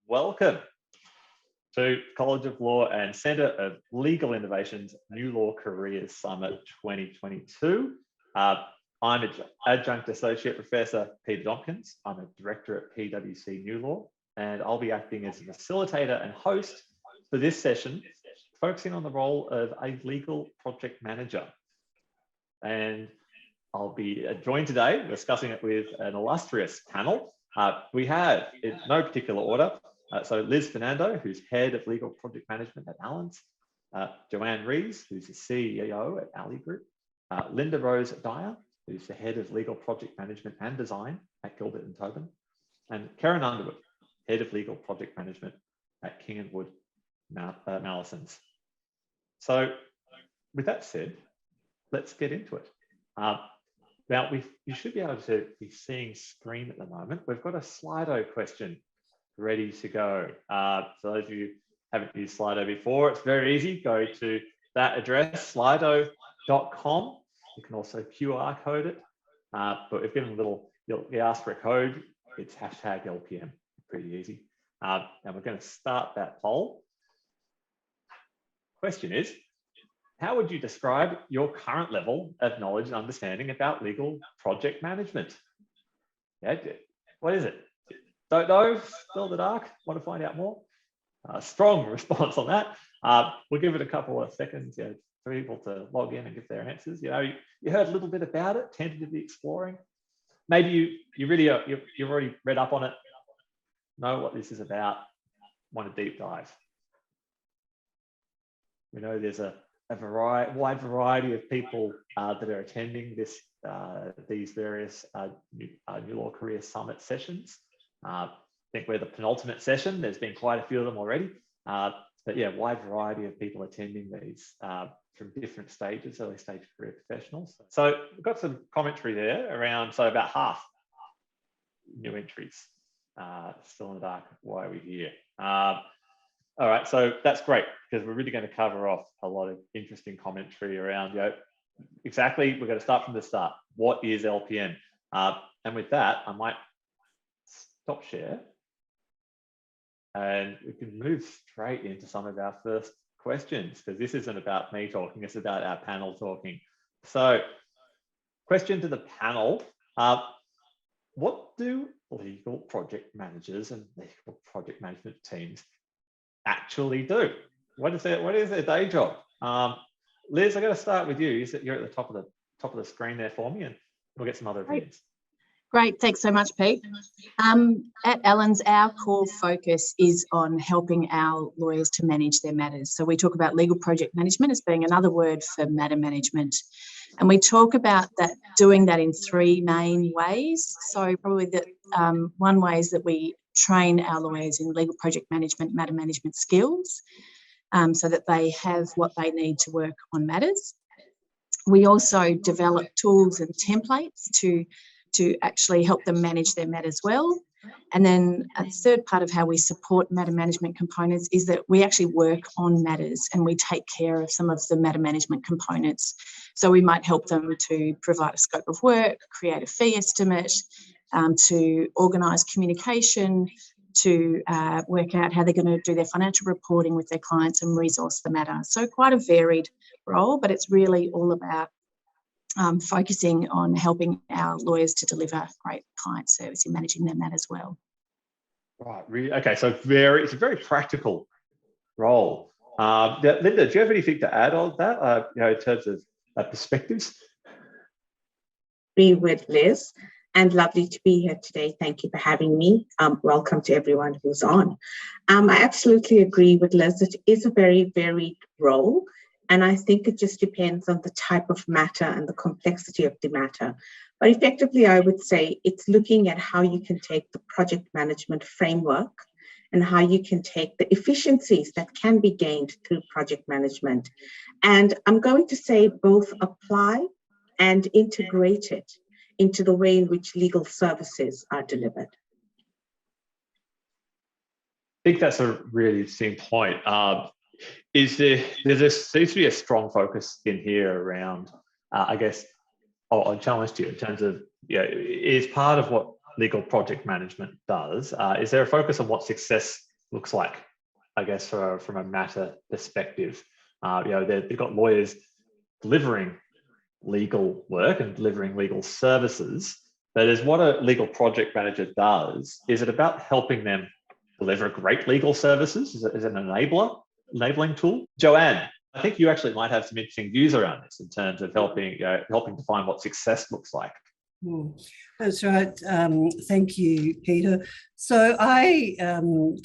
Welcome to College of Law and Centre of Legal Innovation's NewLaw Careers Summit 2022. I'm Adjunct Associate Professor Peter Tompkins. I'm a Director at PwC NewLaw, and I'll be acting as a facilitator and host for this session, focusing on the role of a legal project manager. And I'll be joined today discussing it with an illustrious panel. We have, in no particular order, so Liz Fernando, who's Head of Legal Project Management at Allens, Joanne Rees, who's the CEO at Alley Group, Linda Rose Dyer, who's the Head of Legal Project Management and Design at Gilbert and Tobin, and Karen Underwood, Head of Legal Project Management at King & Wood Mallesons. So with that said, let's get into it. Now, you should be able to be seeing screen at the moment. We've got a Slido question ready to go. For those of you who haven't used Slido before, it's very easy. Go to that address, slido.com. You can also QR code it. But we've given a little, you ask for a code, it's hashtag LPM, pretty easy. And we're going to start that poll. Question is, how would you describe your current level of knowledge and understanding about legal project management? Yeah, what is it? Don't know, still in the dark, want to find out more? Strong response on that. We'll give it a couple of seconds for people to log in and give their answers. You heard a little bit about it, tentatively exploring. Maybe you've already read up on it, know what this is about, want a deep dive. We know there's a wide variety of people that are attending these various NewLaw Careers Summit sessions. I think we're the penultimate session. There's been quite a few of them already. But yeah, wide variety of people attending these from different stages, early stage career professionals. So we've got some commentary there around, so about half new entries. Still in the dark, why are we here? All right, so that's great because we're really going to cover off a lot of interesting commentary around, exactly, we're going to start from the start. What is LPM? And with that, I might stop share and we can move straight into some of our first questions because this isn't about me talking, it's about our panel talking. So, question to the panel, what do legal project managers and legal project management teams actually do? What is their day job? Liz, I'm going to start with you. You're at the top of the screen there for me, and we'll get some other opinions. Great, thanks so much, Pete. At Allens, our core focus is on helping our lawyers to manage their matters. So we talk about legal project management as being another word for matter management. And we talk about doing that in three main ways. So probably one way is that we train our lawyers in legal project management, matter management skills, so that they have what they need to work on matters. We also develop tools and templates to actually help them manage their matters well. And then a third part of how we support matter management components is that we actually work on matters and we take care of some of the matter management components. So we might help them to provide a scope of work, create a fee estimate, to organise communication, to work out how they're going to do their financial reporting with their clients and resource the matter. So quite a varied role, but it's really all about focusing on helping our lawyers to deliver great client service in managing their matters well. Right. Okay. So it's a very practical role. Linda, do you have anything to add on that? In terms of perspectives. Agree with Liz, and lovely to be here today. Thank you for having me. Welcome to everyone who's on. I absolutely agree with Liz. It is a very varied role. And I think it just depends on the type of matter and the complexity of the matter. But effectively, I would say it's looking at how you can take the project management framework and how you can take the efficiencies that can be gained through project management. And I'm going to say both apply and integrate it into the way in which legal services are delivered. I think that's a really interesting point. There seems to be a strong focus in here around, I guess, I'll challenge you in terms of, is part of what legal project management does, is there a focus on what success looks like, I guess, from a matter perspective. They've got lawyers delivering legal work and delivering legal services, but as what a legal project manager does, is it about helping them deliver great legal services? Is it an enabling tool? Joanne, I think you actually might have some interesting views around this in terms of helping define what success looks like. That's right. Thank you, Peter. So I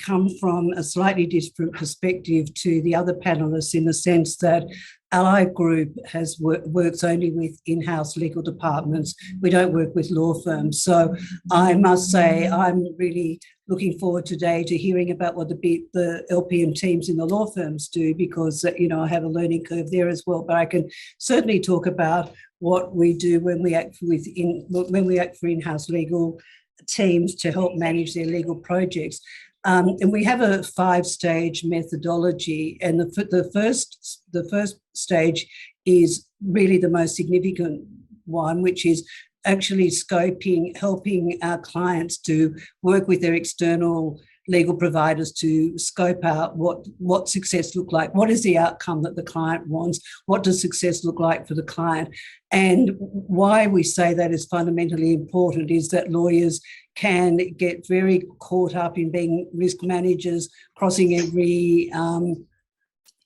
come from a slightly different perspective to the other panelists in the sense that Ally Group works only with in-house legal departments. We don't work with law firms. So I must say I'm really looking forward today to hearing about what the LPM teams in the law firms do, because I have a learning curve there as well. But I can certainly talk about what we do when we act for in-house legal teams to help manage their legal projects. And we have a 5-stage methodology, and the first stage is really the most significant one, which is actually scoping, helping our clients to work with their external legal providers to scope out what success look like, what is the outcome that the client wants, what does success look like for the client. And why we say that is fundamentally important is that lawyers can get very caught up in being risk managers, crossing every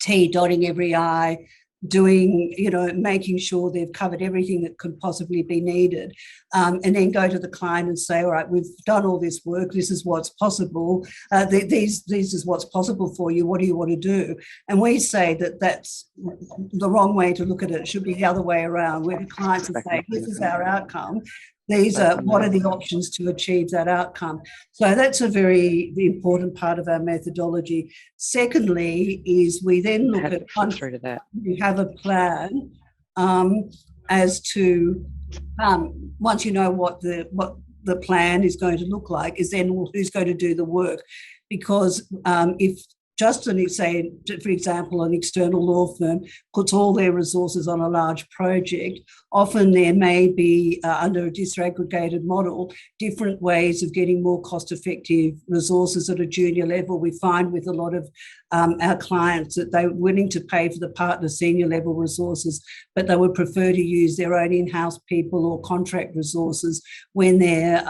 T, dotting every I, making sure they've covered everything that could possibly be needed, and then go to the client and say, all right, we've done all this work, this is what's possible, this is what's possible for you, what do you want to do? And we say that that's the wrong way to look at it. It should be the other way around, where the clients are saying, this is our outcome, these are what are the options to achieve that outcome. So that's a very important part of our methodology. Secondly, is we then look at once you have a plan as to once you know what the plan is going to look like, is then who's going to do the work. Because if just say, for example, an external law firm puts all their resources on a large project, often there may be, under a disaggregated model, different ways of getting more cost-effective resources at a junior level. We find with a lot of our clients that they're willing to pay for the partner senior level resources, but they would prefer to use their own in-house people or contract resources when they're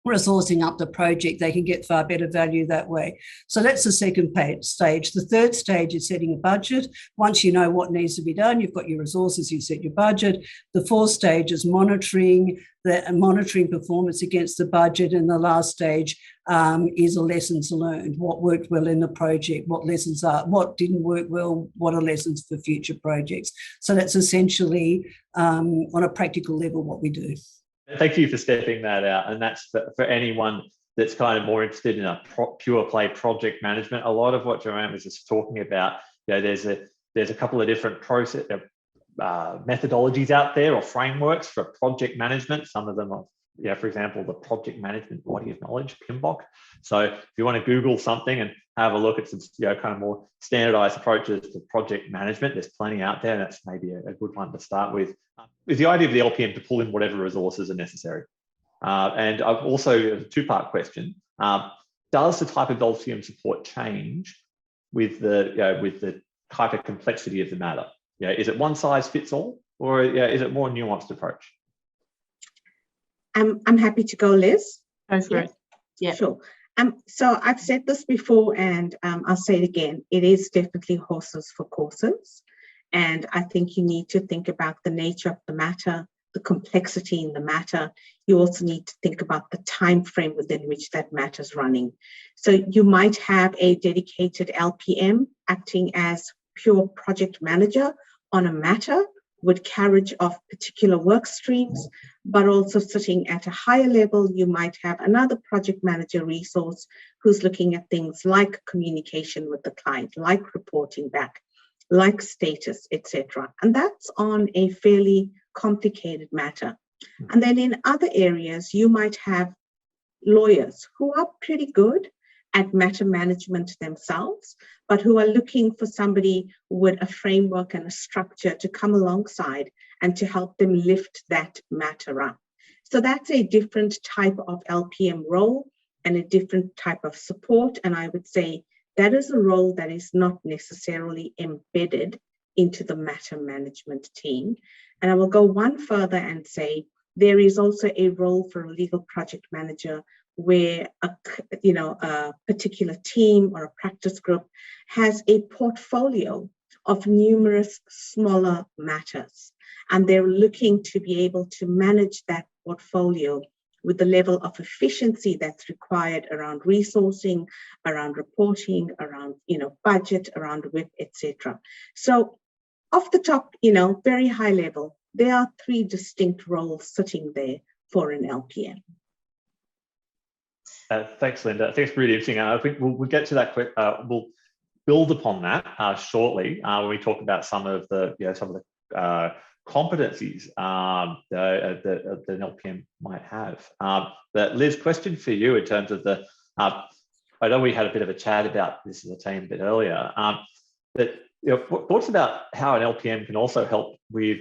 resourcing up the project. They can get far better value that way. So that's the second stage. The third stage is setting a budget. Once you know what needs to be done, you've got your resources, you set your budget. The fourth stage is monitoring performance against the budget. And the last stage is a lessons learned. What worked well in the project, what didn't work well, what are lessons for future projects. So that's essentially on a practical level what we do. Thank you for stepping that out. And that's for anyone that's kind of more interested in a pure play project management. A lot of what Joanne was just talking about, there's a couple of different process methodologies out there or frameworks for project management. Some of them are, for example, the project management body of knowledge, PMBOK. So if you want to Google something and have a look at some kind of more standardized approaches to project management, there's plenty out there. That's maybe a good one to start with. Is the idea of the LPM to pull in whatever resources are necessary. And I've also a 2-part question. Does the type of LPM support change with the type of complexity of the matter? Is it one size fits all, or is it more nuanced approach? I'm happy to go, Liz. Go for it. Yeah, sure. So I've said this before, and I'll say it again. It is definitely horses for courses. And I think you need to think about the nature of the matter, the complexity in the matter. You also need to think about the time frame within which that matter is running. So you might have a dedicated LPM acting as pure project manager on a matter with carriage of particular work streams, but also sitting at a higher level, you might have another project manager resource who's looking at things like communication with the client, like reporting back, like status, etc. And that's on a fairly complicated matter. And then in other areas, you might have lawyers who are pretty good at matter management themselves, but who are looking for somebody with a framework and a structure to come alongside and to help them lift that matter up. So that's a different type of LPM role. and a different type of support. And I would say that is a role that is not necessarily embedded into the matter management team. And I will go one further and say there is also a role for a legal project manager where a particular team or a practice group has a portfolio of numerous smaller matters, and they're looking to be able to manage that portfolio with the level of efficiency that's required around resourcing, around reporting, around budget, around WIP, etc. So off the top, very high level, there are 3 distinct roles sitting there for an LPM. Thanks, Linda. I think it's really interesting. I think we'll get to that quick. We'll build upon that shortly when we talk about some of the competencies that an LPM might have. But Liz, question for you in terms of the. I know we had a bit of a chat about this as a team a bit earlier. But thoughts about how an LPM can also help with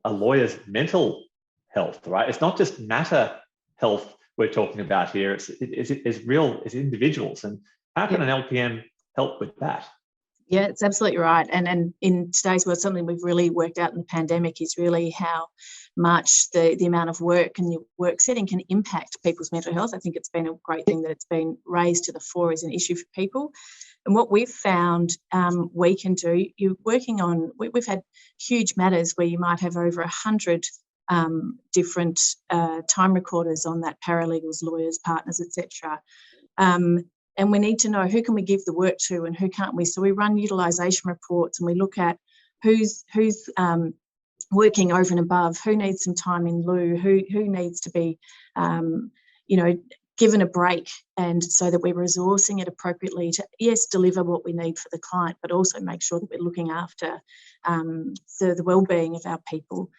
a lawyer's mental health, right? It's not just matter health we're talking about here. It's individuals, and how can an LPM help with that? Yeah, it's absolutely right. And in today's world, something we've really worked out in the pandemic is really how much the amount of work and the work setting can impact people's mental health. I think it's been a great thing that it's been raised to the fore as an issue for people. And what we've found we can do, you're working on, we've had huge matters where you might have over 100 different time recorders on that, paralegals, lawyers, partners, etc. And we need to know who can we give the work to and who can't we. So we run utilisation reports and we look at who's working over and above, who needs some time in lieu, who needs to be, given a break, and so that we're resourcing it appropriately to, yes, deliver what we need for the client, but also make sure that we're looking after the well-being of our people.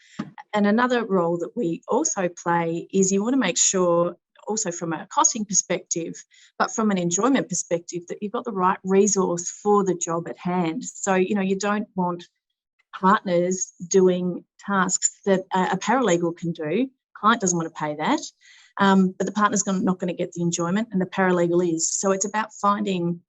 And another role that we also play is you want to make sure, also from a costing perspective, but from an enjoyment perspective, that you've got the right resource for the job at hand. So, you don't want partners doing tasks that a paralegal can do. Client doesn't want to pay that. But the partner's not going to get the enjoyment, and the paralegal is. So it's about finding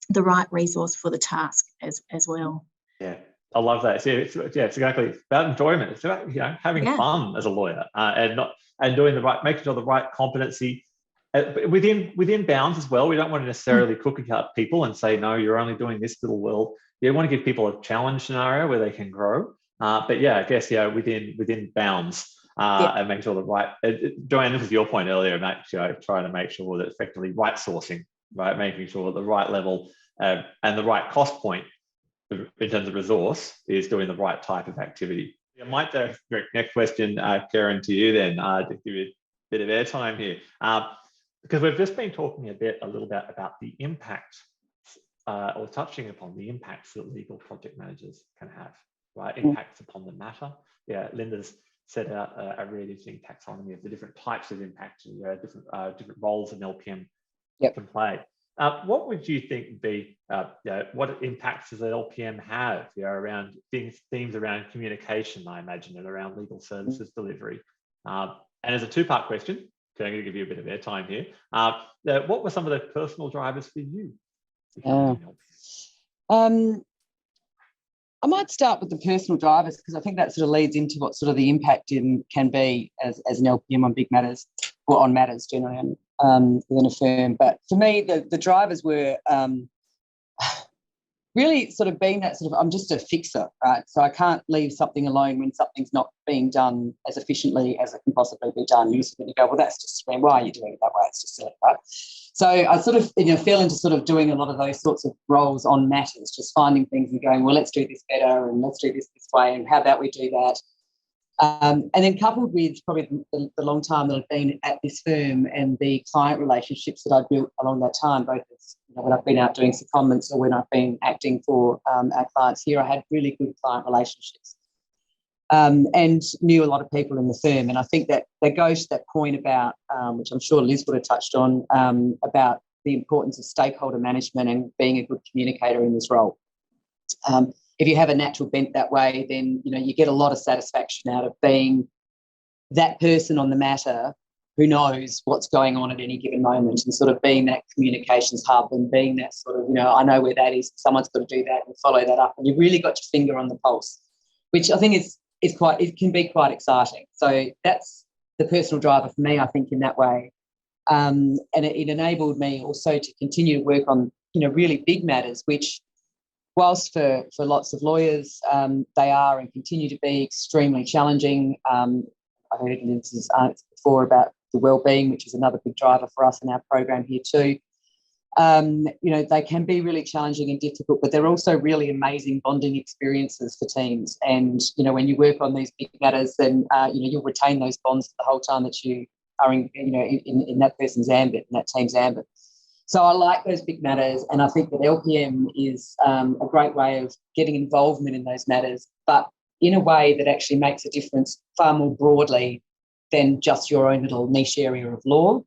the right resource for the task as well. Yeah, I love that. It's exactly about enjoyment. It's about having fun as a lawyer and doing making sure the right competency within bounds as well. We don't want to necessarily cookie cut people and say, no, you're only doing this little world. You want to give people a challenge scenario where they can grow. But yeah, I guess within bounds. And make sure the right, Joanne, this was your point earlier, trying to make sure that effectively right sourcing, right, making sure the right level and the right cost point in terms of resource is doing the right type of activity. I might direct next question, Karen, to you then, to give you a bit of airtime here, because we've just been talking a little bit about the impact, or touching upon the impacts that legal project managers can have, right? Impacts upon the matter. Yeah, Linda's set out a really interesting taxonomy of the different types of impacts, different roles an LPM can play. What would you think would be, what impacts does an LPM have around themes around communication, I imagine, and around legal services delivery? And as a 2-part question, so I'm going to give you a bit of airtime here. What were some of the personal drivers for you? I might start with the personal drivers, because I think that sort of leads into what sort of the impact can be as an LPM on big matters, or on matters generally within a firm. But for me, the drivers were really sort of being that sort of, I'm just a fixer, right? So I can't leave something alone when something's not being done as efficiently as it can possibly be done. You go, well, that's just, why are you doing it that way? It's just silly, right? So I sort of fell into sort of doing a lot of those sorts of roles on matters, just finding things and going, well, let's do this better and let's do this way, and how about we do that? And then coupled with probably the long time that I've been at this firm and the client relationships that I've built along that time, both as, when I've been out doing secondments or when I've been acting for our clients here, I had really good client relationships and knew a lot of people in the firm. And I think that goes to that point about, which I'm sure Liz would have touched on, about the importance of stakeholder management and being a good communicator in this role. If you have a natural bent that way, then you get a lot of satisfaction out of being that person on the matter who knows what's going on at any given moment, and sort of being that communications hub and being that sort of, I know where that is, someone's got to do that and follow that up. And you've really got your finger on the pulse, which I think it can be quite exciting. So that's the personal driver for me, I think, in that way. And it enabled me also to continue to work on, really big matters, which, whilst for lots of lawyers, they are and continue to be extremely challenging. I heard instances before about the wellbeing, which is another big driver for us in our program here too. They can be really challenging and difficult, but they're also really amazing bonding experiences for teams. And, when you work on these big matters, then, you'll retain those bonds the whole time that you are in that person's ambit, in that team's ambit. So I like those big matters, and I think that LPM is a great way of getting involvement in those matters, but in a way that actually makes a difference far more broadly than just your own little niche area of law.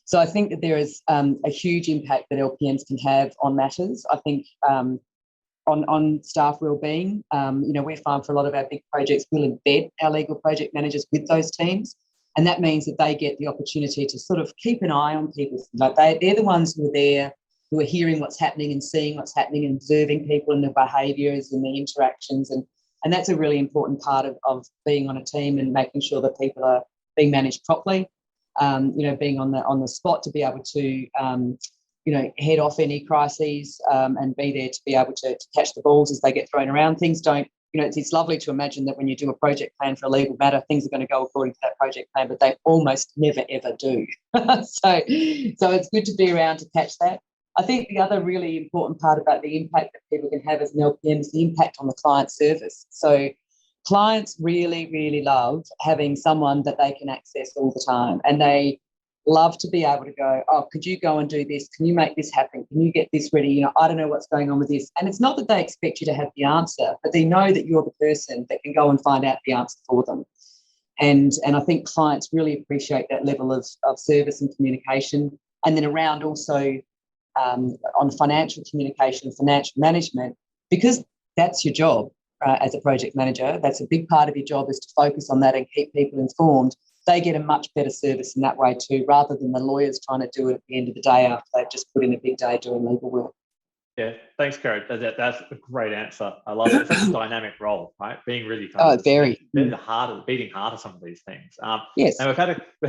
So I think that there is a huge impact that LPMs can have on matters. I think on staff wellbeing, we find for a lot of our big projects, we'll embed our legal project managers with those teams. And that means that they get the opportunity to sort of keep an eye on people. Like they're the ones who are there, who are hearing what's happening and seeing what's happening and observing people and their behaviours and their interactions. And that's a really important part of being on a team and making sure that people are being managed properly. Being on the spot to be able to, head off any crises and be there to be able to catch the balls as they get thrown around. Things don't, it's lovely to imagine that when you do a project plan for a legal matter, things are going to go according to that project plan, but they almost never, ever do. So it's good to be around to catch that. I think the other really important part about the impact that people can have as an LPM is the impact on the client service. So clients really, really love having someone that they can access all the time, and they love to be able to go, oh, could you go and do this? Can you make this happen? Can you get this ready? I don't know what's going on with this. And it's not that they expect you to have the answer, but they know that you're the person that can go and find out the answer for them. And I think clients really appreciate that level of service and communication. And then around also on financial communication, financial management, because that's your job as a project manager. That's a big part of your job, is to focus on that and keep people informed. They get a much better service in that way too, rather than the lawyers trying to do it at the end of the day after they've just put in a big day doing legal work. Yeah, thanks, Karen. That's a great answer. I love it. It's such a dynamic role, right? Being really beating heart of some of these things. Yes. And we've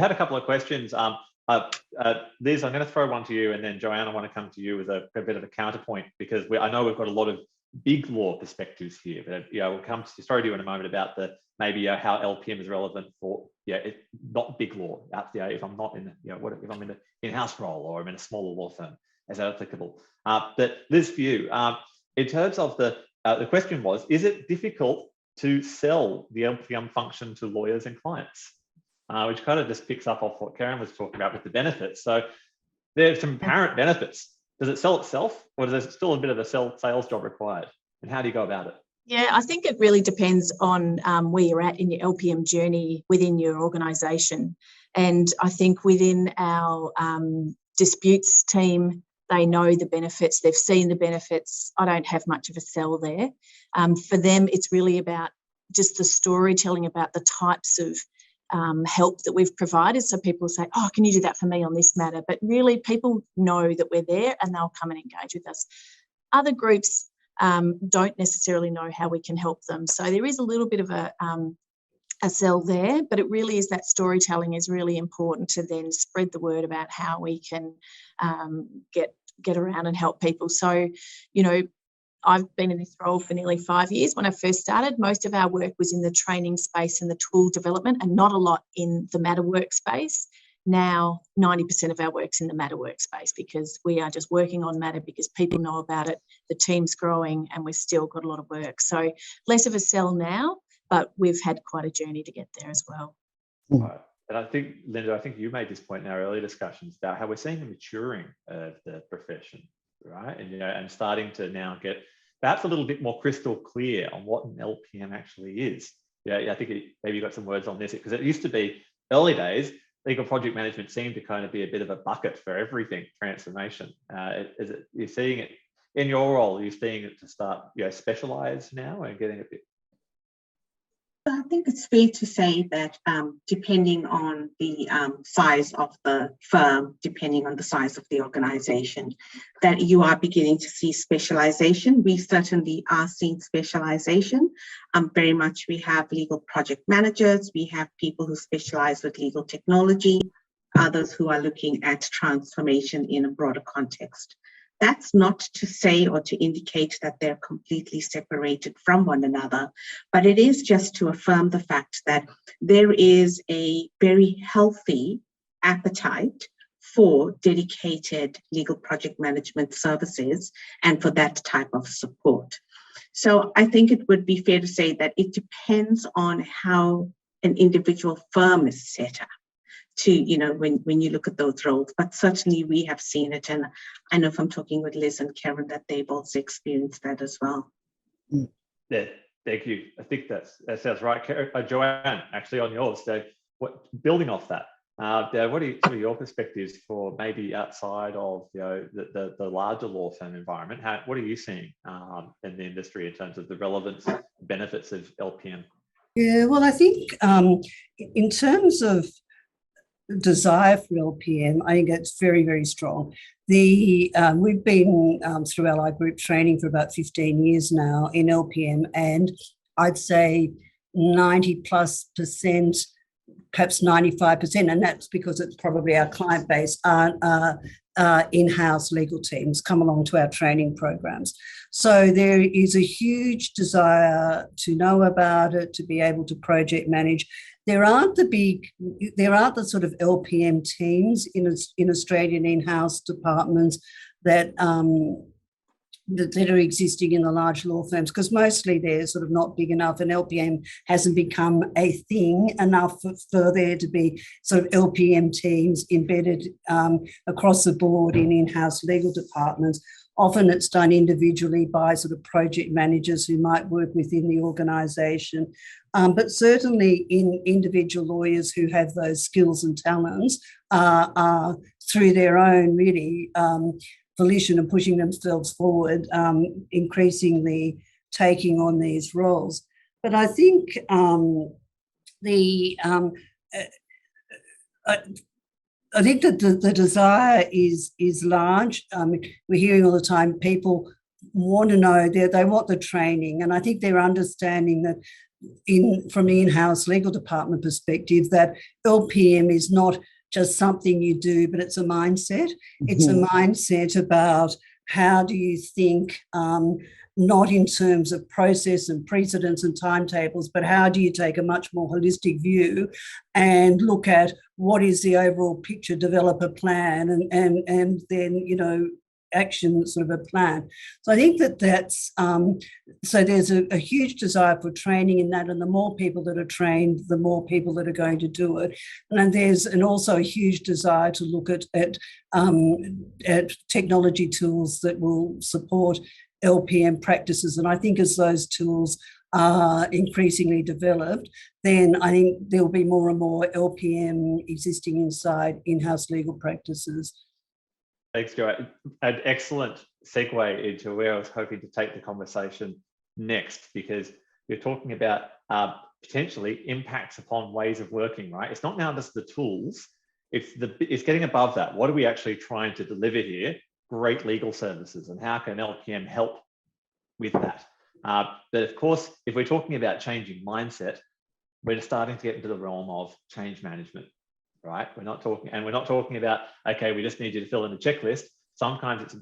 had a couple of questions. Liz, I'm going to throw one to you, and then Joanne, I want to come to you with a bit of a counterpoint, because I know we've got a lot of big law perspectives here. But we'll come to story to you in a moment about how LPM is relevant for not big law. If I'm not in if I'm in an in-house role or I'm in a smaller law firm, is that applicable? But Liz, for you, in terms of the question was, is it difficult to sell the LPM function to lawyers and clients? Which kind of just picks up off what Karen was talking about with the benefits. So there's some apparent benefits. Does it sell itself, or is there still a bit of a sales job required? And how do you go about it? Yeah, I think it really depends on where you're at in your LPM journey within your organisation. And I think within our disputes team, they know the benefits, they've seen the benefits. I don't have much of a sell there. For them, it's really about just the storytelling about the types of help that we've provided. So people say, oh, can you do that for me on this matter? But really, people know that we're there and they'll come and engage with us. Other groups don't necessarily know how we can help them. So there is a little bit of a sell there, but it really is that storytelling is really important to then spread the word about how we can get around and help people. So, I've been in this role for nearly 5 years. When I first started, most of our work was in the training space and the tool development, and not a lot in the matter workspace. Now, 90% of our work's in the matter workspace, because we are just working on matter because people know about it, the team's growing, and we've still got a lot of work. So less of a sell now, but we've had quite a journey to get there as well. Right. And I think, Linda, you made this point in our earlier discussions about how we're seeing the maturing of the profession, right? And and starting to now get perhaps a little bit more crystal clear on what an LPM actually is. I think maybe you got some words on this, because it used to be early days, legal project management seemed to kind of be a bit of a bucket for everything transformation. You're seeing it in your role? Are you seeing it to start specialize now and getting a bit? I think it's fair to say that depending on the size of the firm, depending on the size of the organization, that you are beginning to see specialization. We certainly are seeing specialization. Very much we have legal project managers, we have people who specialize with legal technology, others who are looking at transformation in a broader context. That's not to say or to indicate that they're completely separated from one another, but it is just to affirm the fact that there is a very healthy appetite for dedicated legal project management services and for that type of support. So I think it would be fair to say that it depends on how an individual firm is set up to, you know, when you look at those roles, but certainly we have seen it. And I know from talking with Liz and Karen that they've also experienced that as well. Yeah, thank you. I think that sounds right. Joanne, actually on yours, so building off that, what are your perspectives for maybe outside of, you know, the larger law firm environment? What are you seeing in the industry in terms of the relevance, benefits of LPM? Yeah, well, I think in terms of desire for LPM, I think it's very, very strong. We've been through Allied Group training for about 15 years now in LPM, and I'd say 90+%, perhaps 95%, and that's because it's probably our client base aren't in-house legal teams come along to our training programs. So there is a huge desire to know about it, to be able to project manage. There aren't the sort of LPM teams in Australian in-house departments that are existing in the large law firms, because mostly they're sort of not big enough, and LPM hasn't become a thing enough for there to be sort of LPM teams embedded across the board in in-house legal departments. Often it's done individually by sort of project managers who might work within the organisation. But certainly in individual lawyers who have those skills and talents are through their own really volition and pushing themselves forward, increasingly taking on these roles. But I think I think that the desire is large. We're hearing all the time people want to know, they want the training, and I think they're understanding that from the in-house legal department perspective, that LPM is not just something you do, but it's a mindset. Mm-hmm. It's a mindset about how do you think, not in terms of process and precedents and timetables, but how do you take a much more holistic view and look at what is the overall picture, develop a plan, and then, you know, action sort of a plan. So I think that's so there's a huge desire for training in that, and the more people that are trained, the more people that are going to do it. And there's also a huge desire to look at technology tools that will support LPM practices. And I think as those tools are increasingly developed, then I think there'll be more and more LPM existing inside in-house legal practices. Thanks, Joanne. An excellent segue into where I was hoping to take the conversation next, because you're talking about potentially impacts upon ways of working, right? It's not now just the tools, it's getting above that. What are we actually trying to deliver here? Great legal services, and how can LPM help with that? But of course, if we're talking about changing mindset, we're starting to get into the realm of change management. Right? We're not talking about, okay, we just need you to fill in a checklist. Sometimes it's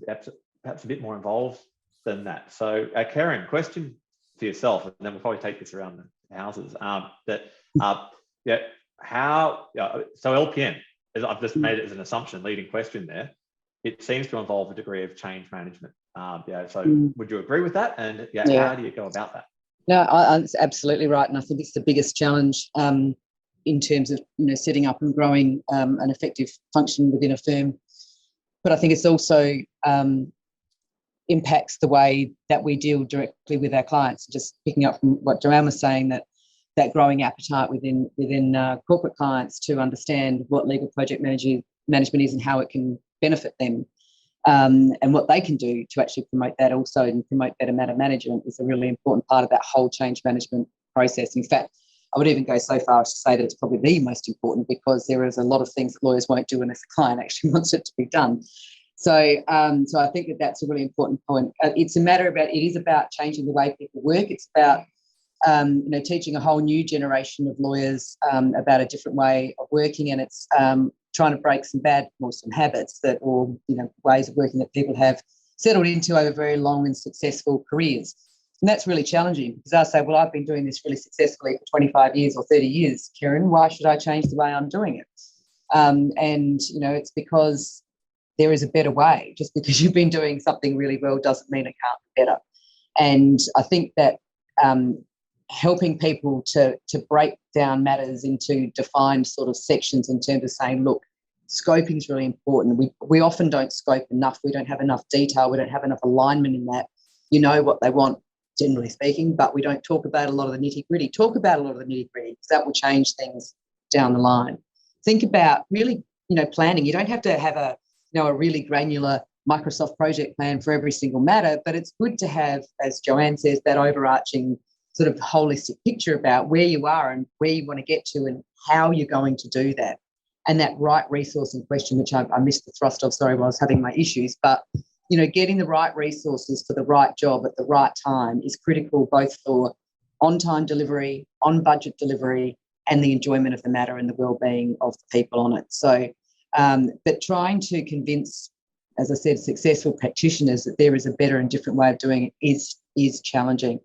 perhaps a bit more involved than that. So Karen, question for yourself, and then we'll probably take this around the houses. So LPM, as I've just made it as an assumption, leading question there, it seems to involve a degree of change management. Would you agree with that? And how do you go about that? No, it's absolutely right. And I think it's the biggest challenge in terms of, you know, setting up and growing an effective function within a firm. But I think it's also impacts the way that we deal directly with our clients. Just picking up from what Joanne was saying, that growing appetite within corporate clients to understand what legal project management is and how it can benefit them, and what they can do to actually promote that also and promote better matter management is a really important part of that whole change management process. In fact, I would even go so far as to say that it's probably the most important, because there is a lot of things that lawyers won't do unless the client actually wants it to be done. So I think that that's a really important point. It is about changing the way people work. It's about teaching a whole new generation of lawyers about a different way of working, and it's trying to break some habits or ways of working that people have settled into over very long and successful careers. And that's really challenging, because I say, well, I've been doing this really successfully for 25 years or 30 years, Kieran, why should I change the way I'm doing it? It's because there is a better way. Just because you've been doing something really well doesn't mean it can't be better. And I think that helping people to break down matters into defined sort of sections in terms of saying, look, scoping is really important. We often don't scope enough. We don't have enough detail. We don't have enough alignment in that. You know what they want, generally speaking, but we don't talk about a lot of the nitty-gritty. Talk about a lot of the nitty-gritty, because that will change things down the line. Think about really, planning. You don't have to have a really granular Microsoft project plan for every single matter, but it's good to have, as Joanne says, that overarching sort of holistic picture about where you are and where you want to get to and how you're going to do that. And that right resource in question, which I missed the thrust of, sorry, while I was having my issues, but getting the right resources for the right job at the right time is critical, both for on-time delivery, on-budget delivery, and the enjoyment of the matter and the well-being of the people on it. So, but trying to convince, as I said, successful practitioners that there is a better and different way of doing it is challenging.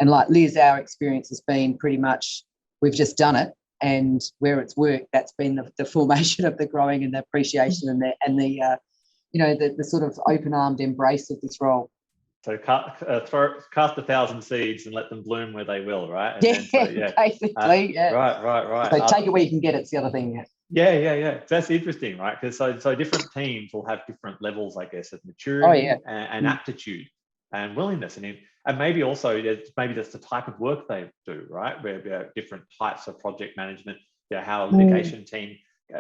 And like Liz, our experience has been pretty much we've just done it, and where it's worked, that's been the formation of the growing and the appreciation and the sort of open-armed embrace of this role. So cast 1,000 seeds and let them bloom where they will, right? And basically, yeah. Right. So take it where you can get it. It's the other thing. Yeah. That's interesting, right? Because so different teams will have different levels, I guess, of maturity and aptitude and willingness, and maybe also that's the type of work they do, right? Where different types of project management, how a litigation team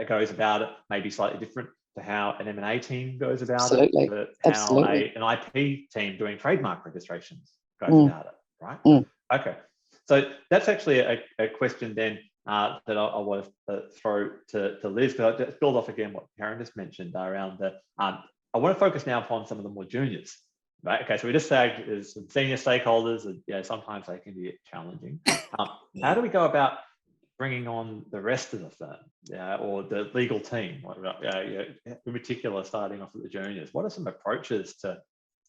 goes about it, maybe slightly different to how an M&A team goes about Absolutely. it, how an IP team doing trademark registrations goes about it, right? Okay, so that's actually a question then that I want to throw to Liz, because I'll just build off again what Karen just mentioned around I want to focus now upon some of the more juniors, right? Okay, so we just said there's some senior stakeholders, and sometimes they can be challenging. How do we go about bringing on the rest of the firm, or the legal team, in particular, starting off with the juniors? What are some approaches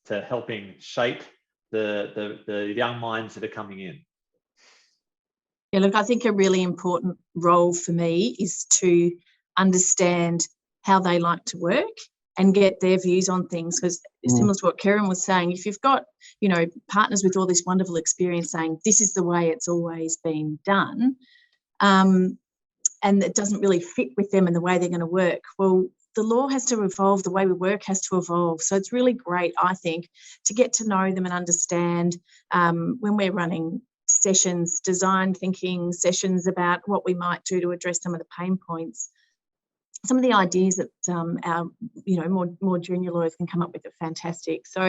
to helping shape the young minds that are coming in? Yeah, look, I think a really important role for me is to understand how they like to work and get their views on things, because similar to what Karen was saying, if you've got, partners with all this wonderful experience saying this is the way it's always been done, and it doesn't really fit with them and the way they're going to work, well, the law has to evolve, the way we work has to evolve. So it's really great, I think, to get to know them and understand when we're running sessions, design thinking sessions about what we might do to address some of the pain points. Some of the ideas that our more junior lawyers can come up with are fantastic. So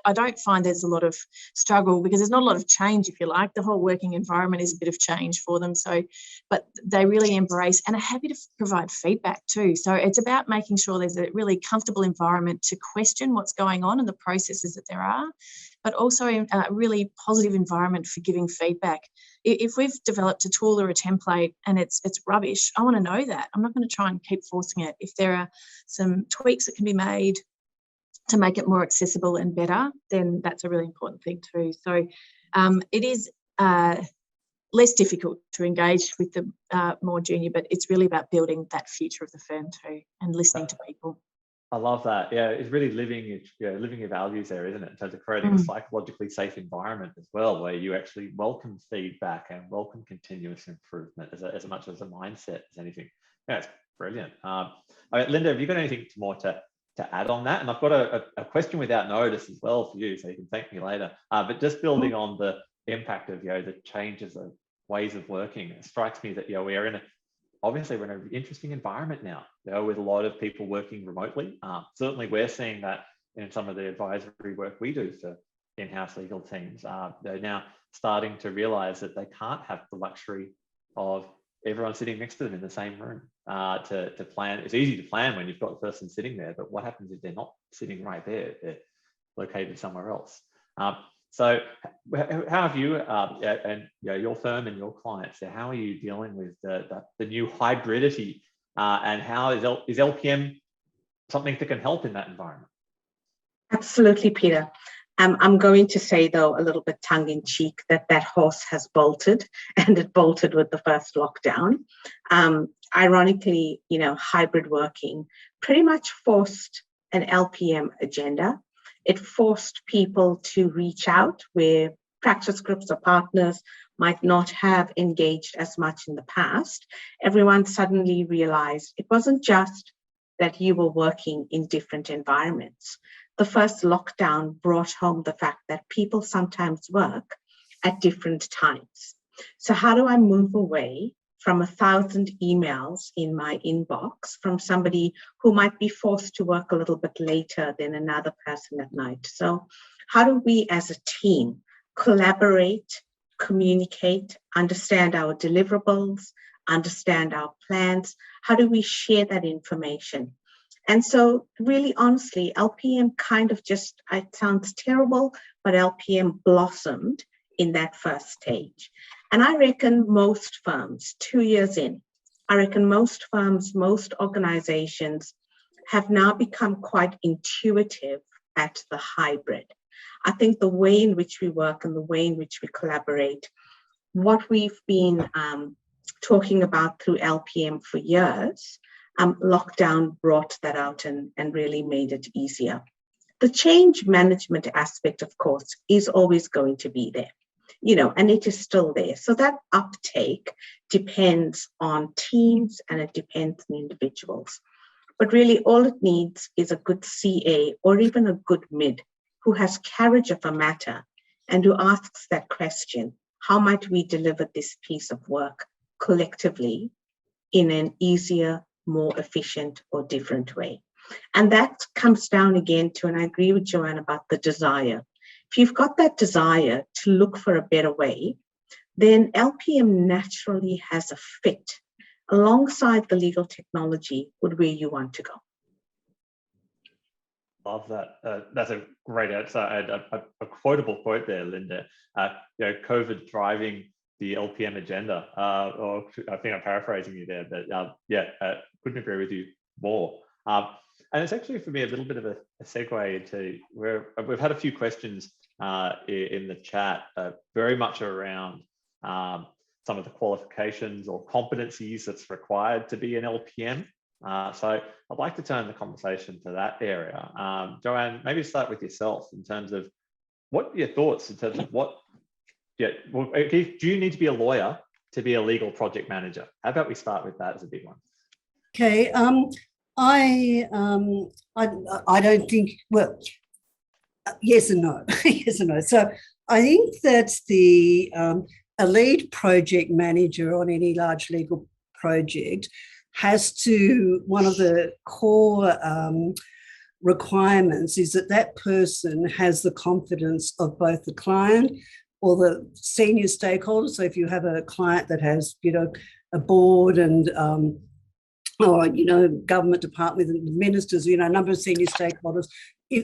I don't find there's a lot of struggle, because there's not a lot of change, if you like. The whole working environment is a bit of change for them. So, but they really embrace and are happy to provide feedback too. So it's about making sure there's a really comfortable environment to question what's going on and the processes that there are, but also a really positive environment for giving feedback. If we've developed a tool or a template and it's rubbish, I want to know that. I'm not going to try and keep forcing it. If there are some tweaks that can be made to make it more accessible and better, then that's a really important thing too. So it is less difficult to engage with the more junior, but it's really about building that future of the firm too and listening to people. I love that. Yeah, it's really living your values there, isn't it? In terms of creating a psychologically safe environment as well, where you actually welcome feedback and welcome continuous improvement as much as a mindset as anything. Yeah, it's brilliant. Linda, have you got anything more to add on that? And I've got a question without notice as well for you, so you can thank me later. But just building on the impact of the changes of ways of working, it strikes me that we are obviously we're in an interesting environment now, with a lot of people working remotely. Certainly we're seeing that in some of the advisory work we do for in-house legal teams. They're now starting to realize that they can't have the luxury of everyone sitting next to them in the same room to plan. It's easy to plan when you've got the person sitting there, but what happens if they're not sitting right there? They're located somewhere else. So how have you and your firm and your clients, how are you dealing with the new hybridity, and how is LPM something that can help in that environment? Absolutely, Peter. I'm going to say, though, a little bit tongue-in-cheek, that horse has bolted, and it bolted with the first lockdown. Ironically, hybrid working pretty much forced an LPM agenda. It forced people to reach out where practice groups or partners might not have engaged as much in the past. Everyone suddenly realized it wasn't just that you were working in different environments. The first lockdown brought home the fact that people sometimes work at different times. So how do I move away from 1,000 emails in my inbox from somebody who might be forced to work a little bit later than another person at night? So how do we as a team collaborate, communicate, understand our deliverables, understand our plans? How do we share that information? And so really, honestly, LPM kind of just, it sounds terrible, but LPM blossomed in that first stage. And I reckon most firms, 2 years in, I reckon most firms, most organizations have now become quite intuitive at the hybrid. I think the way in which we work and the way in which we collaborate, what we've been talking about through LPM for years, lockdown brought that out and really made it easier. The change management aspect, of course, is always going to be there, and it is still there. So that uptake depends on teams and it depends on individuals. But really all it needs is a good CA or even a good mid who has carriage of a matter and who asks that question, how might we deliver this piece of work collectively in an easier, more efficient or different way? And that comes down again to, and I agree with Joanne about the desire. If you've got that desire to look for a better way, then LPM naturally has a fit alongside the legal technology with where you want to go. Love that. That's a great answer and a quotable quote there, Linda. COVID driving the LPM agenda, or I think I'm paraphrasing you there, but couldn't agree with you more. And it's actually for me a little bit of a segue into where we've had a few questions in the chat, very much around some of the qualifications or competencies that's required to be an LPM. So I'd like to turn the conversation to that area. Joanne, maybe start with yourself in terms of what are your thoughts in terms of do you need to be a lawyer to be a legal project manager? How about we start with that as a big one? Okay. I don't think, well, yes and no. Yes and no. So I think that a lead project manager on any large legal project has to, one of the core requirements is that person has the confidence of both the client or the senior stakeholders. So if you have a client that has, a board and government department and ministers, a number of senior stakeholders,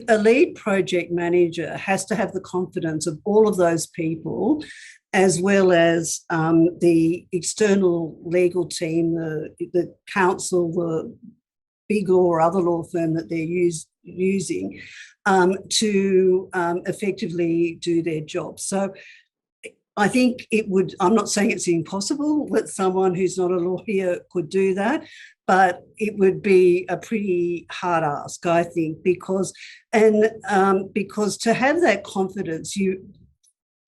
a lead project manager has to have the confidence of all of those people, as well as the external legal team, the counsel, the big law or other law firm that they're using to effectively do their job. So I think I'm not saying it's impossible that someone who's not a lawyer could do that, but it would be a pretty hard ask, I think, because to have that confidence, you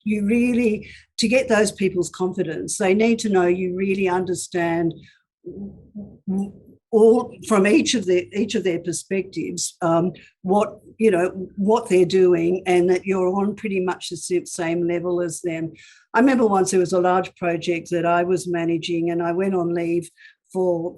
really, to get those people's confidence, they need to know you really understand all from each of their perspectives, what they're doing, and that you're on pretty much the same level as them. I remember once there was a large project that I was managing, and I went on leave for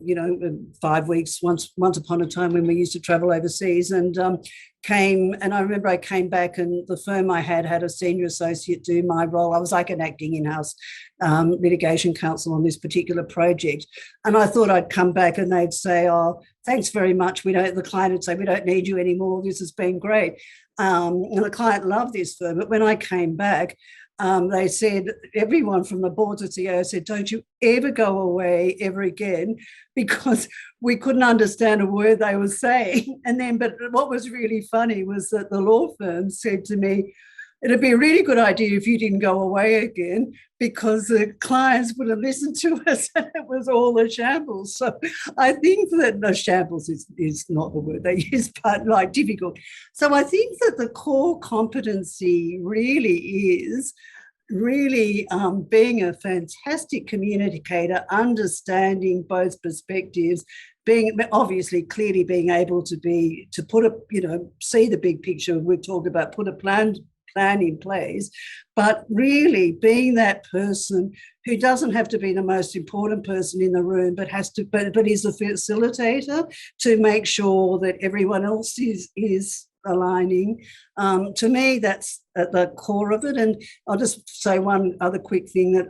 5 weeks once upon a time when we used to travel overseas, and I remember I came back, and the firm I had a senior associate do my role. I was like an acting in-house litigation counsel on this particular project, and I thought I'd come back and they'd say, "Oh, thanks very much. The client would say, we don't need you anymore. This has been great." And the client loved this firm. But when I came back, they said, everyone from the board to CEO said, "Don't you ever go away ever again," because we couldn't understand a word they were saying. But what was really funny was that the law firm said to me, "It'd be a really good idea if you didn't go away again, because the clients would have listened to us and it was all a shambles." So I think that shambles is not the word they use, but like difficult. So I think that the core competency really is being a fantastic communicator, understanding both perspectives, clearly being able to see the big picture. We talk about put a plan in place, but really being that person who doesn't have to be the most important person in the room, but is a facilitator to make sure that everyone else is aligning. To me, that's at the core of it. And I'll just say one other quick thing, that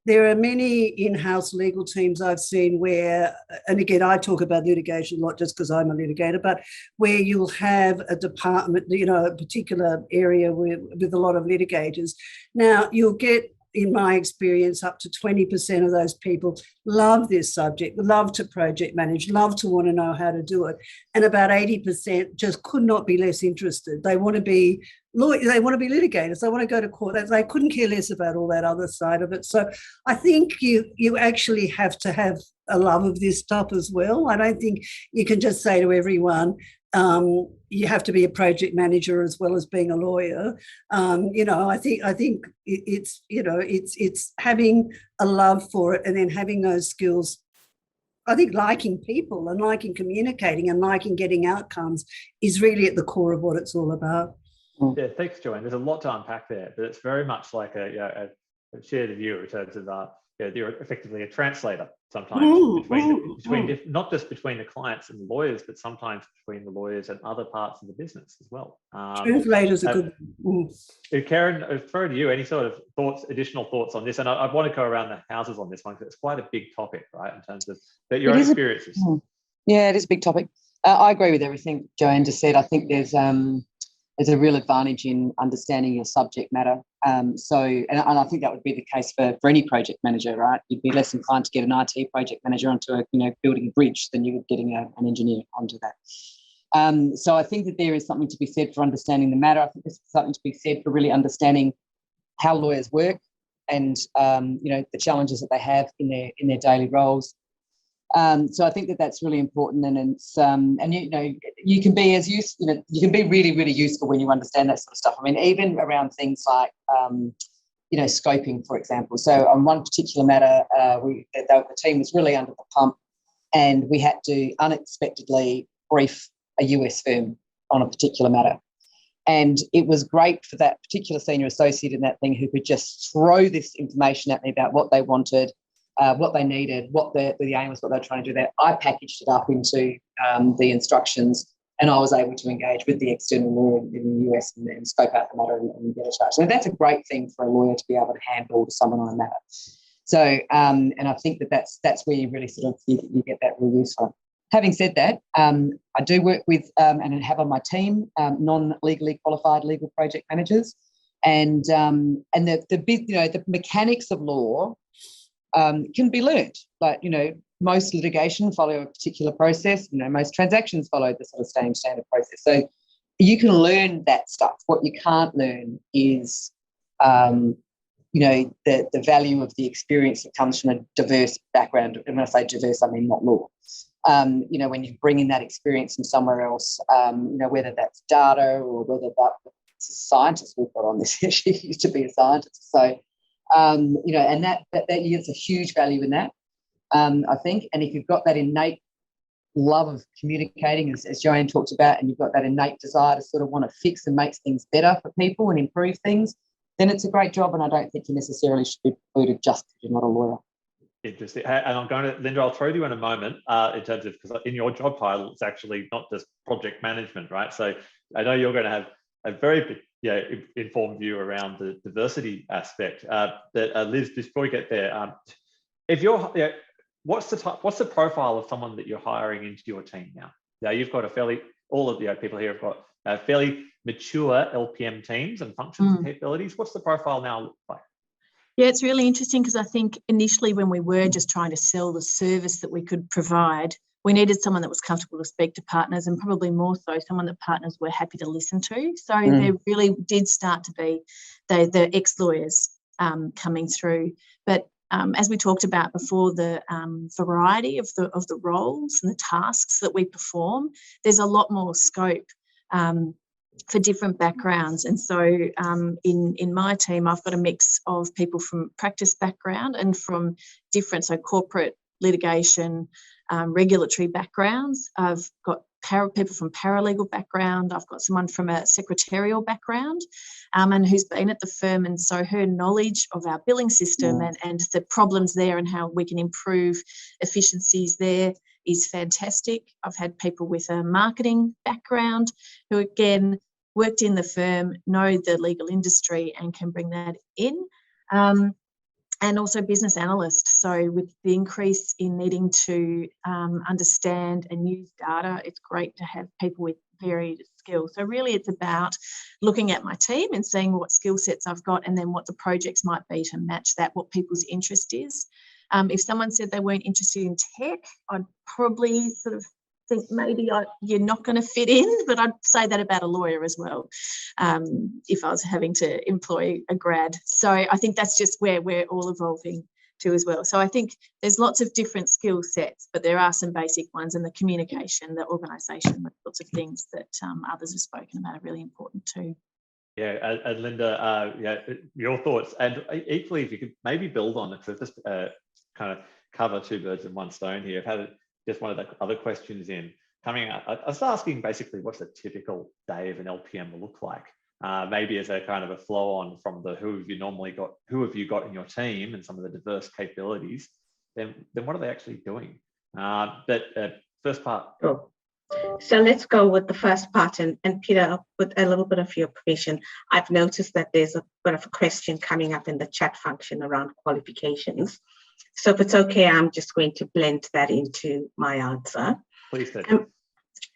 there are many in-house legal teams I've seen where, and again, I talk about litigation a lot just because I'm a litigator, but where you'll have a department, a particular area with a lot of litigators. Now, you'll get, in my experience, up to 20% of those people love this subject, love to project manage, love to want to know how to do it. And about 80% just could not be less interested. They want to be lawyers, they want to be litigators, they want to go to court. They couldn't care less about all that other side of it. So I think you actually have to have a love of this stuff as well. I don't think you can just say to everyone, you have to be a project manager as well as being a lawyer. I think it's having a love for it, and then having those skills. I think liking people and liking communicating and liking getting outcomes is really at the core of what it's all about. Yeah, thanks, Joanne. There's a lot to unpack there, but it's very much like a shared view in terms of you're effectively a translator sometimes between not just between the clients and the lawyers, but sometimes between the lawyers and other parts of the business as well. Translators are good. Karen, I'll throw to you. Any sort of additional thoughts on this? And I want to go around the houses on this one because it's quite a big topic, right? In terms of your own experiences. Yeah, it is a big topic. I agree with everything Joanne just said. I think there's a real advantage in understanding your subject matter. And I think that would be the case for any project manager, right? You'd be less inclined to get an IT project manager onto building a bridge than you would getting an engineer onto that. So I think that there is something to be said for understanding the matter. I think there's something to be said for really understanding how lawyers work and the challenges that they have in their daily roles. So I think that that's really important, and it's you can be you can be really, really useful when you understand that sort of stuff. I mean, even around things like scoping, for example. So on one particular matter, the team was really under the pump, and we had to unexpectedly brief a US firm on a particular matter. And it was great for that particular senior associate in that thing who could just throw this information at me about what they wanted, what they needed, what the aim was, what they were trying to do there. I packaged it up into the instructions, and I was able to engage with the external lawyer in the US and scope out the matter and get it started. So that's a great thing for a lawyer to be able to handle to someone on a matter. So, and I think that's where you really sort of you get that real use from. Having said that, I do work with and have on my team non-legally qualified legal project managers, and the mechanics of law can be learnt. Like, most litigation follow a particular process. Most transactions follow the sort of same standard process. So you can learn that stuff. What you can't learn is, the value of the experience that comes from a diverse background. And when I say diverse, I mean not law. When you bring in that experience from somewhere else, whether that's data or whether that's a scientist we've got on this. She used to be a scientist. So, and that is a huge value in that, I think. And if you've got that innate love of communicating, as Joanne talked about, and you've got that innate desire to sort of want to fix and make things better for people and improve things, then it's a great job. And I don't think you necessarily should be precluded just because you're not a lawyer. Interesting. And I'm going to, Linda, I'll throw to you in a moment in terms of, because in your job title, it's actually not just project management, right? So I know you're going to have a very informed view around the diversity aspect. Liz, before we get there, if you're, what's the profile of someone that you're hiring into your team now? Now you've got all of the people here have got fairly mature LPM teams and functions and capabilities. What's the profile now look like? Yeah, it's really interesting because I think initially when we were just trying to sell the service that we could provide, we needed someone that was comfortable to speak to partners, and probably more so someone that partners were happy to listen to. So there really did start to be the ex-lawyers coming through. But as we talked about before, the variety of the roles and the tasks that we perform, there's a lot more scope for different backgrounds. And so in my team, I've got a mix of people from practice background and from different, so corporate, litigation, regulatory backgrounds. I've got people from paralegal background. I've got someone from a secretarial background and who's been at the firm. And so her knowledge of our billing system and the problems there and how we can improve efficiencies there is fantastic. I've had people with a marketing background who, again, worked in the firm, know the legal industry and can bring that in. And also business analysts. So with the increase in needing to understand and use data, it's great to have people with varied skills. So really it's about looking at my team and seeing what skill sets I've got and then what the projects might be to match that, what people's interest is. If someone said they weren't interested in tech, I'd probably sort of think maybe you're not going to fit in, but I'd say that about a lawyer as well, if I was having to employ a grad. So I think that's just where we're all evolving to as well. So I think there's lots of different skill sets, but there are some basic ones, and the communication, the organisation, lots of things that others have spoken about are really important too. Yeah, and Linda, your thoughts, and equally, if you could maybe build on it, so just kind of cover two birds in one stone here. I've had just one of the other questions coming out. I was asking basically what's a typical day of an LPM look like? Maybe as a kind of a flow on from the who have you got in your team and some of the diverse capabilities, then what are they actually doing? First part. Cool. So let's go with the first part, and Peter, with a little bit of your permission, I've noticed that there's a bit of a question coming up in the chat function around qualifications. So if it's okay, I'm just going to blend that into my answer. Please do.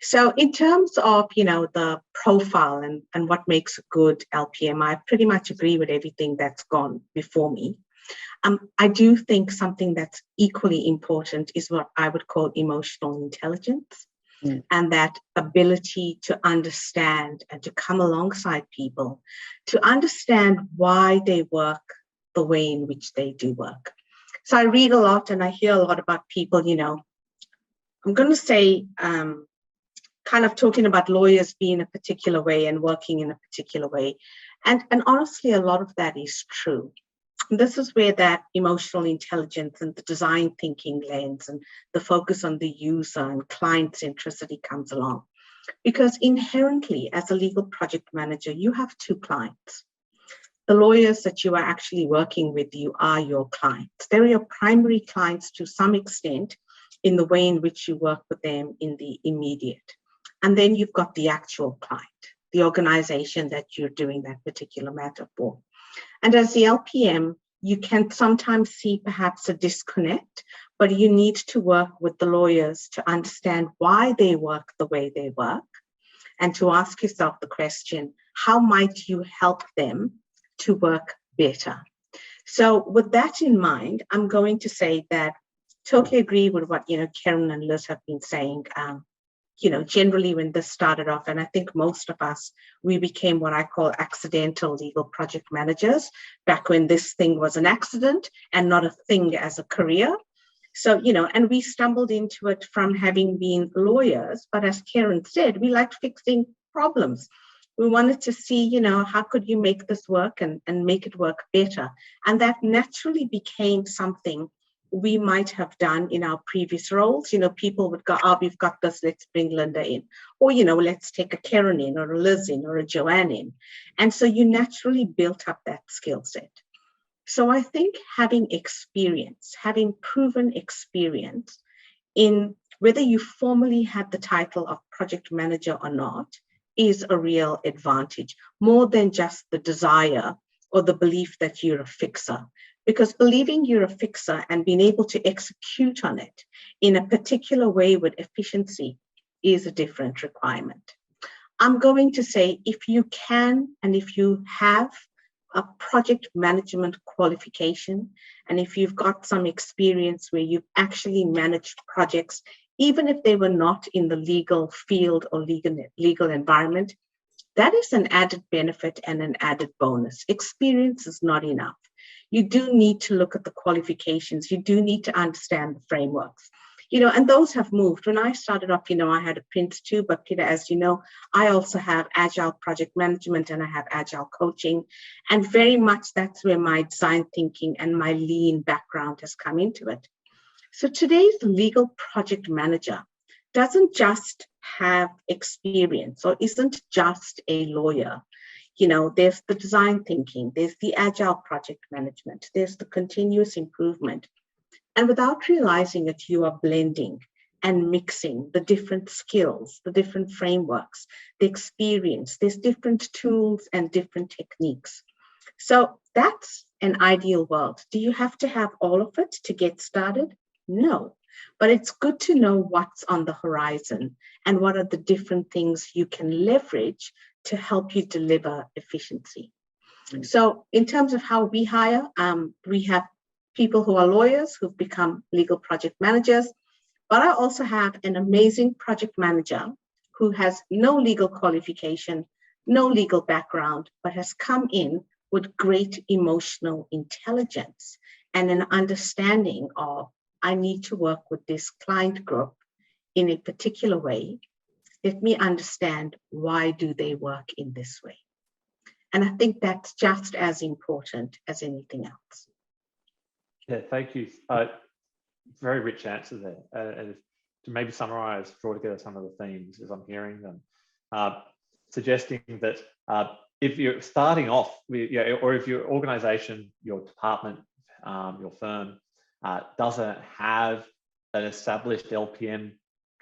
So in terms of, the profile and what makes a good LPM, I pretty much agree with everything that's gone before me. I do think something that's equally important is what I would call emotional intelligence, and that ability to understand and to come alongside people, to understand why they work the way in which they do work. So I read a lot and I hear a lot about people, I'm going to say, kind of talking about lawyers being a particular way and working in a particular way. And honestly, a lot of that is true. And this is where that emotional intelligence and the design thinking lens and the focus on the user and client centricity comes along. Because inherently, as a legal project manager, you have two clients. The lawyers that you are actually working with you are your clients. They're your primary clients to some extent in the way in which you work with them in the immediate. And then you've got the actual client, the organization that you're doing that particular matter for. And as the LPM, you can sometimes see perhaps a disconnect, but you need to work with the lawyers to understand why they work the way they work and to ask yourself the question, how might you help them to work better? So with that in mind, I'm going to say that totally agree with what, Karen and Liz have been saying. Generally when this started off, and I think most of us, we became what I call accidental legal project managers back when this thing was an accident and not a thing as a career. So, and we stumbled into it from having been lawyers, but as Karen said, we liked fixing problems. We wanted to see, how could you make this work and make it work better? And that naturally became something we might have done in our previous roles. People would go, we've got this, let's bring Linda in. Or, let's take a Karen in or a Liz in or a Joanne in. And so you naturally built up that skill set. So I think having experience, having proven experience in whether you formally had the title of project manager or not is a real advantage, more than just the desire or the belief that you're a fixer. Because believing you're a fixer and being able to execute on it in a particular way with efficiency is a different requirement. I'm going to say if you can and if you have a project management qualification, and if you've got some experience where you've actually managed projects, even if they were not in the legal field or legal environment, that is an added benefit and an added bonus. Experience is not enough. You do need to look at the qualifications. You do need to understand the frameworks. And those have moved. When I started off, I had a Prince 2, but Peter, as you know, I also have Agile project management and I have Agile coaching. And very much that's where my design thinking and my lean background has come into it. So today's legal project manager doesn't just have experience or isn't just a lawyer. There's the design thinking, there's the Agile project management, there's the continuous improvement. And without realizing it, you are blending and mixing the different skills, the different frameworks, the experience. There's different tools and different techniques. So that's an ideal world. Do you have to have all of it to get started? No, but it's good to know what's on the horizon and what are the different things you can leverage to help you deliver efficiency. So in terms of how we hire, we have people who are lawyers who've become legal project managers, but I also have an amazing project manager who has no legal qualification, no legal background, but has come in with great emotional intelligence and an understanding of, I need to work with this client group in a particular way. Let me understand, why do they work in this way? And I think that's just as important as anything else. Yeah, thank you. Very rich answer there. And to maybe summarize, draw together some of the themes as I'm hearing them, suggesting that if you're starting off with, or if your organization, your department, your firm doesn't have an established LPM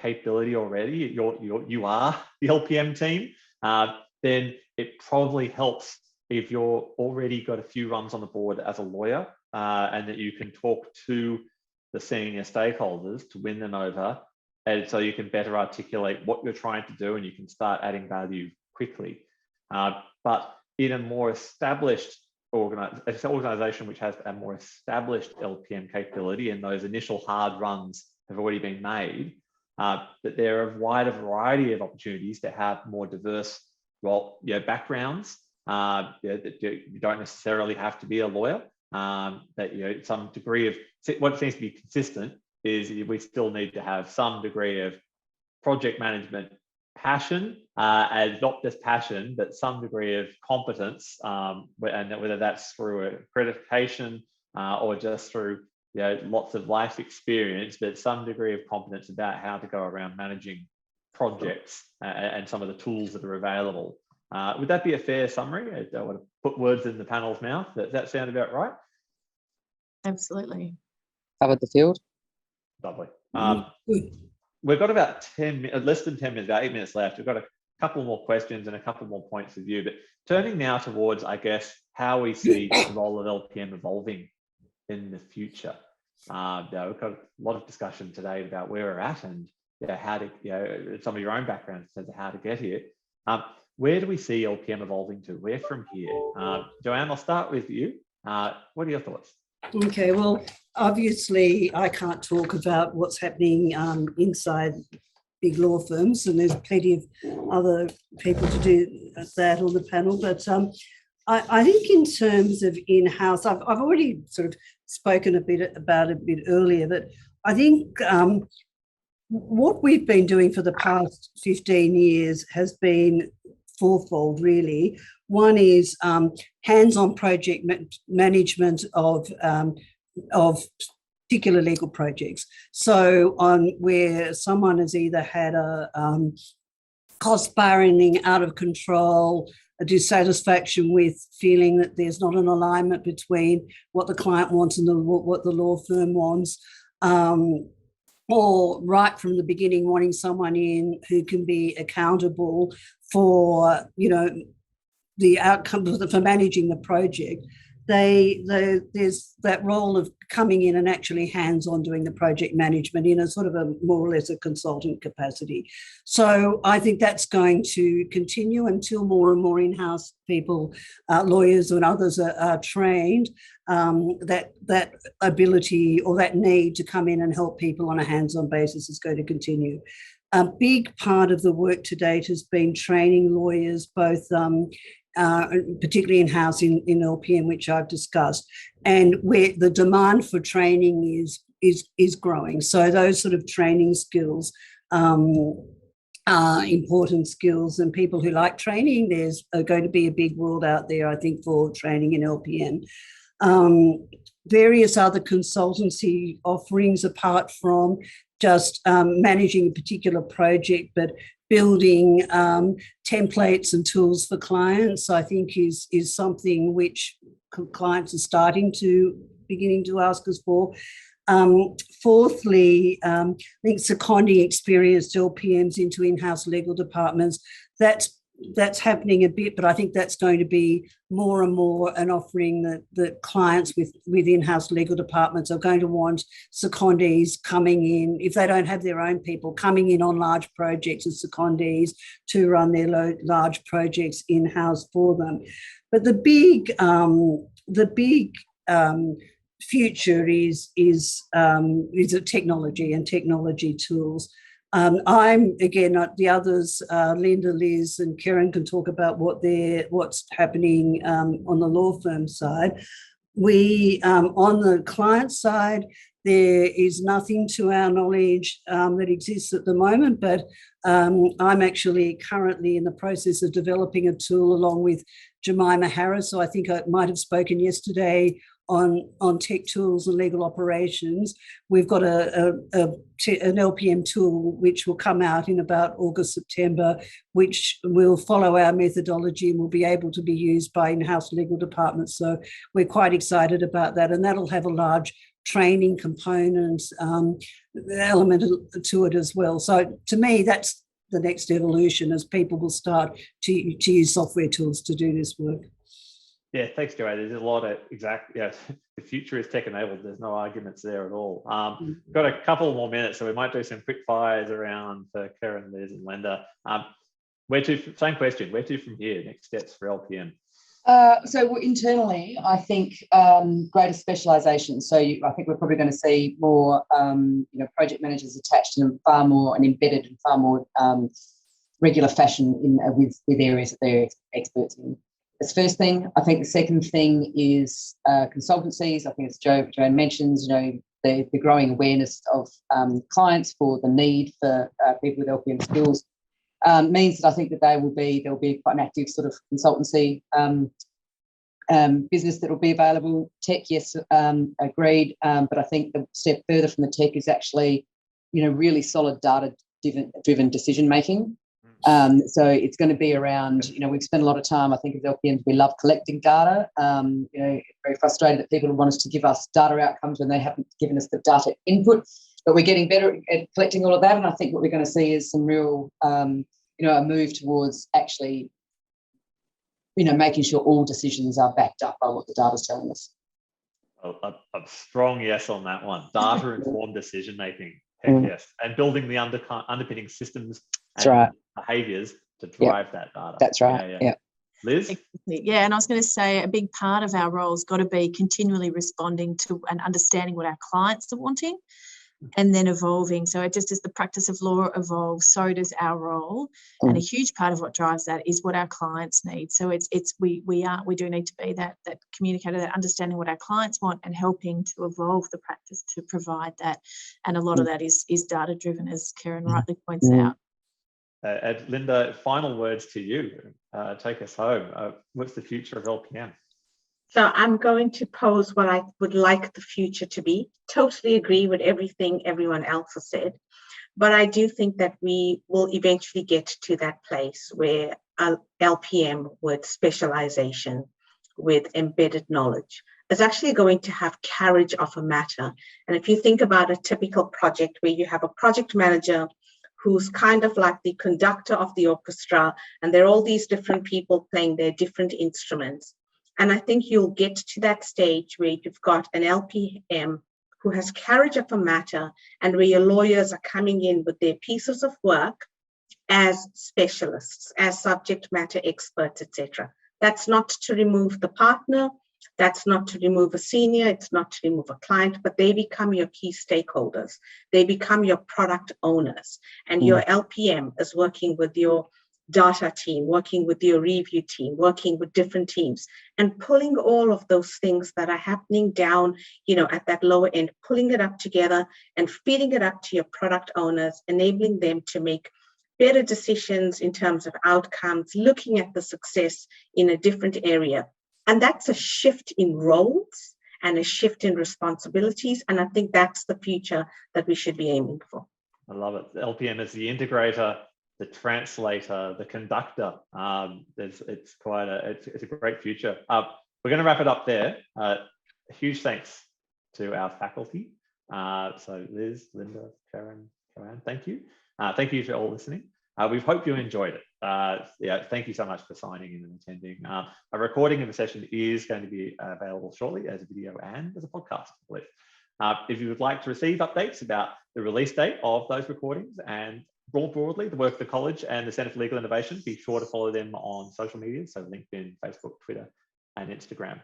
capability already, you are the LPM team, then it probably helps if you're already got a few runs on the board as a lawyer, and that you can talk to the senior stakeholders to win them over, and so you can better articulate what you're trying to do and you can start adding value quickly. But in a more established organization which has a more established LPM capability and those initial hard runs have already been made, that there are a wider variety of opportunities to have more diverse backgrounds. You don't necessarily have to be a lawyer. That some degree of what seems to be consistent is we still need to have some degree of project management passion, and not just passion, but some degree of competence, and whether that's through accreditation or just through lots of life experience, but some degree of competence about how to go around managing projects and some of the tools that are available. Would that be a fair summary? I don't want to put words in the panel's mouth. Does that sound about right? Absolutely. Covered the field. Lovely. We've got about 10 minutes, less than 10 minutes, about 8 minutes left. We've got a couple more questions and a couple more points of view, but turning now towards, I guess, how we see the role of LPM evolving in the future. We've got a lot of discussion today about where we're at and how to, some of your own background in terms of how to get here. Where do we see LPM evolving to? Where from here? Joanne, I'll start with you. What are your thoughts? Okay, well, obviously I can't talk about what's happening inside big law firms, and there's plenty of other people to do that on the panel, but I think in terms of in-house, I've already sort of spoken a bit about it a bit earlier, but I think what we've been doing for the past 15 years has been fourfold, really. One is hands-on project management of particular legal projects. So on where someone has either had a cost spiraling out of control, a dissatisfaction with feeling that there's not an alignment between what the client wants and what the law firm wants, or right from the beginning wanting someone in who can be accountable for, the outcome for managing the project. There's that role of coming in and actually hands-on doing the project management in a sort of a more or less a consultant capacity. So I think that's going to continue until more and more in-house people, lawyers and others are trained. That ability or that need to come in and help people on a hands-on basis is going to continue. A big part of the work to date has been training lawyers, both particularly in-house in LPM, which I've discussed, and where the demand for training is growing. So those sort of training skills are important skills, and people who like training, there's going to be a big world out there, I think, for training in LPM. Various other consultancy offerings apart from just managing a particular project, but building templates and tools for clients, I think is something which clients are beginning to ask us for. Fourthly, I think seconding experienced LPMs into in-house legal departments. That's happening a bit, but I think that's going to be more and more an offering that clients with in-house legal departments are going to want secondees coming in, if they don't have their own people, coming in on large projects as secondees to run their large projects in-house for them. But the big future is technology and technology tools. I'm, again, the others, Linda, Liz and Karen can talk about what's happening on the law firm side. We, on the client side, there is nothing to our knowledge that exists at the moment, but I'm actually currently in the process of developing a tool along with Jemima Harris, so I think I might have spoken yesterday on tech tools and legal operations. We've got an LPM tool which will come out in about August, September, which will follow our methodology and will be able to be used by in-house legal departments. So we're quite excited about that, and that'll have a large training component element to it as well. So to me, that's the next evolution, as people will start to use software tools to do this work. Yeah, thanks, Joanne. There's a lot of the future is tech-enabled. There's no arguments there at all. Got a couple more minutes, so we might do some quick fires around for Karen, Liz and Linda. Same question, where to from here? Next steps for LPM? So internally, I think greater specialisation. So I think we're probably going to see more, project managers attached and embedded in far more regular fashion with areas that they're experts in. That's the first thing. I think the second thing is consultancies. I think as Joanne mentions, the growing awareness of clients for the need for people with LPM skills means that I think that there will be quite an active sort of consultancy business that will be available. Tech, yes, agreed. But I think the step further from the tech is actually, really solid data-driven decision making. So it's going to be around, we've spent a lot of time, I think as LPMs, we love collecting data. Very frustrated that people want us to give us data outcomes when they haven't given us the data input, but we're getting better at collecting all of that. And I think what we're going to see is some real, a move towards actually, making sure all decisions are backed up by what the data's telling us. A strong yes on that one. Data-informed decision-making. Heck yes. And building the underpinning systems and behaviours to drive that data. That's right. Yeah. Liz? Yeah, and I was going to say a big part of our role has got to be continually responding to and understanding what our clients are wanting and then evolving. So it just as the practice of law evolves, so does our role. And a huge part of what drives that is what our clients need. So we do need to be that communicator, that understanding what our clients want and helping to evolve the practice to provide that. And a lot of that is data driven, as Karen rightly points out. Linda, final words to you. Take us home. What's the future of LPM? So I'm going to pose what I would like the future to be. Totally agree with everything everyone else has said. But I do think that we will eventually get to that place where LPM with specialization, with embedded knowledge, is actually going to have carriage of a matter. And if you think about a typical project where you have a project manager who's kind of like the conductor of the orchestra, and there are all these different people playing their different instruments. And I think you'll get to that stage where you've got an LPM who has carriage of a matter, and where your lawyers are coming in with their pieces of work as specialists, as subject matter experts, etc. That's not to remove the partner, that's not to remove a senior, it's not to remove a client, but they become your key stakeholders. They become your product owners. And your LPM is working with your data team, working with your review team, working with different teams, and pulling all of those things that are happening down, at that lower end, pulling it up together and feeding it up to your product owners, enabling them to make better decisions in terms of outcomes, looking at the success in a different area. And that's a shift in roles and a shift in responsibilities. And I think that's the future that we should be aiming for. I love it. The LPM is the integrator, the translator, the conductor. It's a great future. We're going to wrap it up there. A huge thanks to our faculty. So Liz, Linda, Karen, Joanne, thank you. Thank you for all listening. We hope you enjoyed it. Thank you so much for signing in and attending. A recording of the session is going to be available shortly as a video and as a podcast, I believe. If you would like to receive updates about the release date of those recordings and more broadly the work of the college and the Centre for Legal Innovation, be sure to follow them on social media, so LinkedIn, Facebook, Twitter, and Instagram.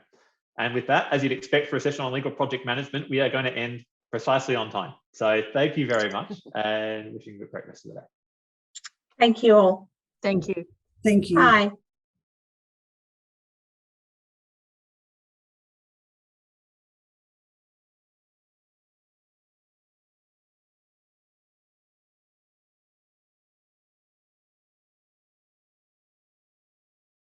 And with that, as you'd expect for a session on legal project management, we are going to end precisely on time. So thank you very much, and wishing you a great rest of the day. Thank you all. Thank you. Thank you. Bye.